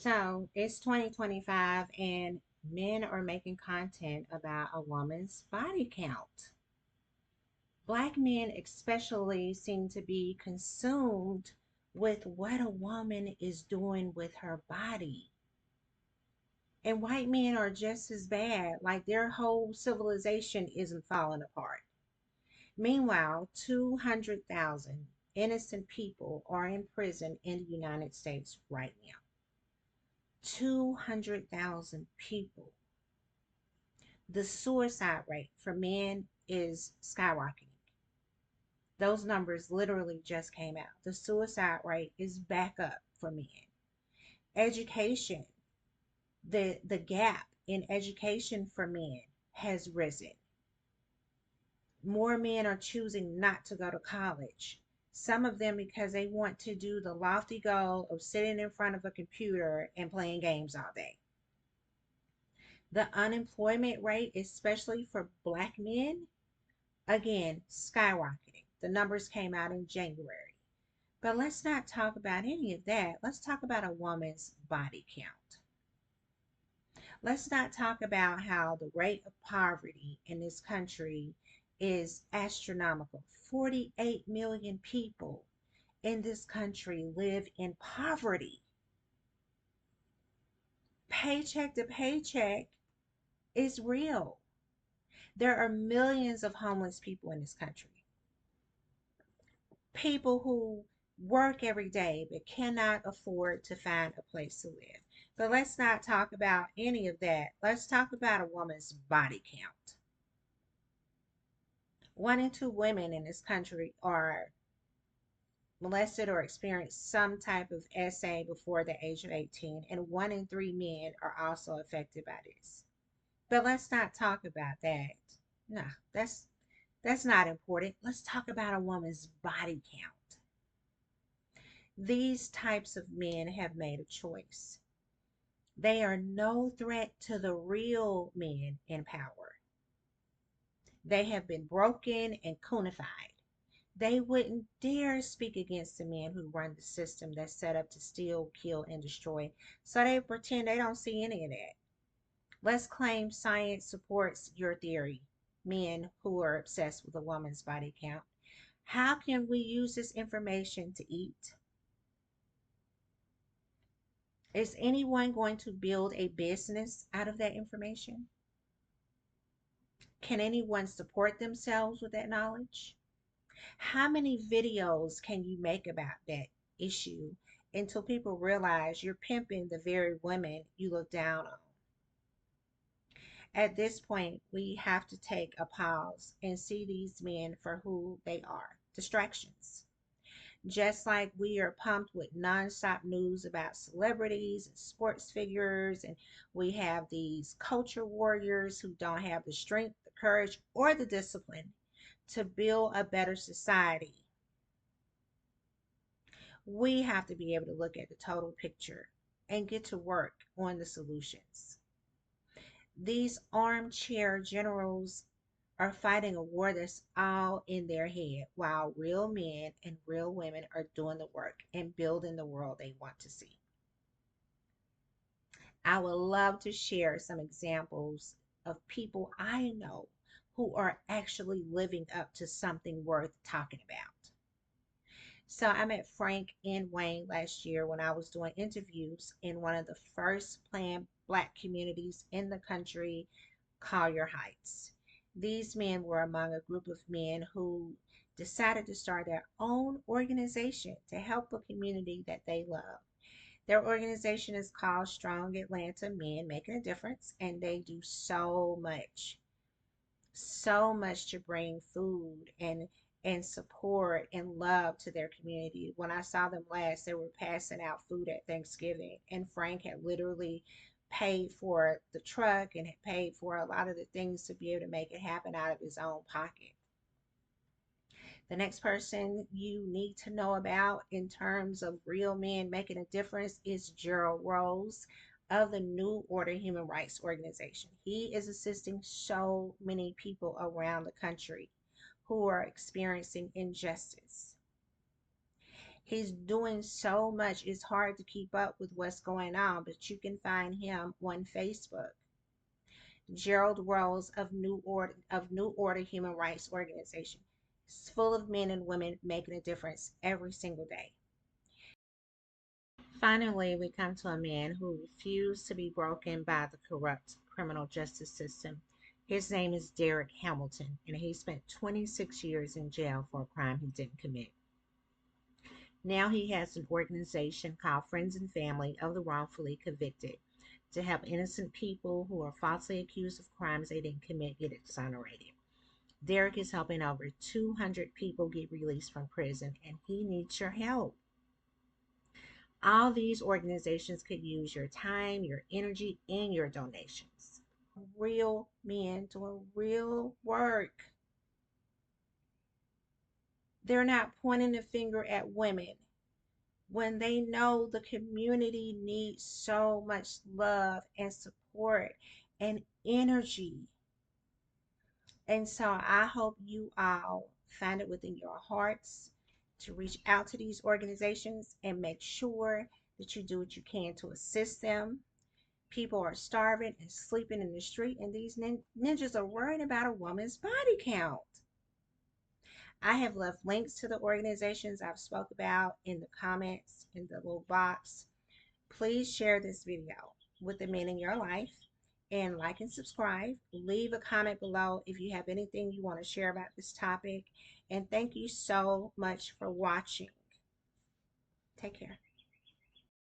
So it's 2025 and men are making content about a woman's body count. Black men, especially, seem to be consumed with what a woman is doing with her body. And white men are just as bad, like their whole civilization isn't falling apart. Meanwhile, 200,000 innocent people are in prison in the United States right now. 200,000 people. The suicide rate for men is skyrocketing. Those numbers literally just came out. The suicide rate is back up for men. Education, the gap in education for men has risen. More men are choosing not to go to college. Some of them because they want to do the lofty goal of sitting in front of a computer and playing games all day. The unemployment rate, especially for black men, again, skyrocketing. The numbers came out in January. But let's not talk about any of that. Let's talk about a woman's body count. Let's not talk about how the rate of poverty in this country is astronomical. 48 million people in this country live in poverty. Paycheck to paycheck is real. There are millions of homeless people in this country. People who work every day but cannot afford to find a place to live. But let's not talk about any of that. Let's talk about a woman's body count. One in two women in this country are molested or experience some type of SA before the age of 18, and one in three men are also affected by this. But let's not talk about that. No, that's not important. Let's talk about a woman's body count. These types of men have made a choice. They are no threat to the real men in power. They have been broken and coonified. They wouldn't dare speak against the men who run the system that's set up to steal, kill, and destroy. So they pretend they don't see any of that. Let's claim science supports your theory, men who are obsessed with a woman's body count. How can we use this information to eat? Is anyone going to build a business out of that information? Can anyone support themselves with that knowledge? How many videos can you make about that issue until people realize you're pimping the very women you look down on? At this point, we have to take a pause and see these men for who they are, distractions. Just like we are pumped with nonstop news about celebrities and sports figures, and we have these culture warriors who don't have the strength, the courage, or the discipline to build a better society. We have to be able to look at the total picture and get to work on the solutions. These armchair generals are fighting a war that's all in their head, while real men and real women are doing the work and building the world they want to see. I would love to share some examples of people I know who are actually living up to something worth talking about. So I met Frank and Wayne last year when I was doing interviews in one of the first planned black communities in the country, Collier Heights. These men were among a group of men who decided to start their own organization to help a community that they love. Their organization is called Strong Atlanta Men Making a Difference, and they do so much to bring food and support and love to their community. When I saw them last, they were passing out food at Thanksgiving, and Frank had literally paid for the truck and had paid for a lot of the things to be able to make it happen out of his own pocket. The next person you need to know about in terms of real men making a difference is Gerald Rose of the New Order Human Rights Organization. He is assisting so many people around the country who are experiencing injustice. He's doing so much, it's hard to keep up with what's going on, but you can find him on Facebook. Gerald Rose of New Order Human Rights Organization. It's full of men and women making a difference every single day. Finally, we come to a man who refused to be broken by the corrupt criminal justice system. His name is Derek Hamilton, and he spent 26 years in jail for a crime he didn't commit. Now he has an organization called Friends and Family of the Wrongfully Convicted to help innocent people who are falsely accused of crimes they didn't commit get exonerated. Derek is helping over 200 people get released from prison, and he needs your help. All these organizations could use your time, your energy, and your donations. Real men doing real work. They're not pointing the finger at women when they know the community needs so much love and support and energy. And so I hope you all find it within your hearts to reach out to these organizations and make sure that you do what you can to assist them. People are starving and sleeping in the street, and these ninjas are worried about a woman's body count. I have left links to the organizations I've spoke about in the comments in the little box. Please share this video with the men in your life and like and subscribe. Leave a comment below if you have anything you want to share about this topic. And thank you so much for watching. Take care.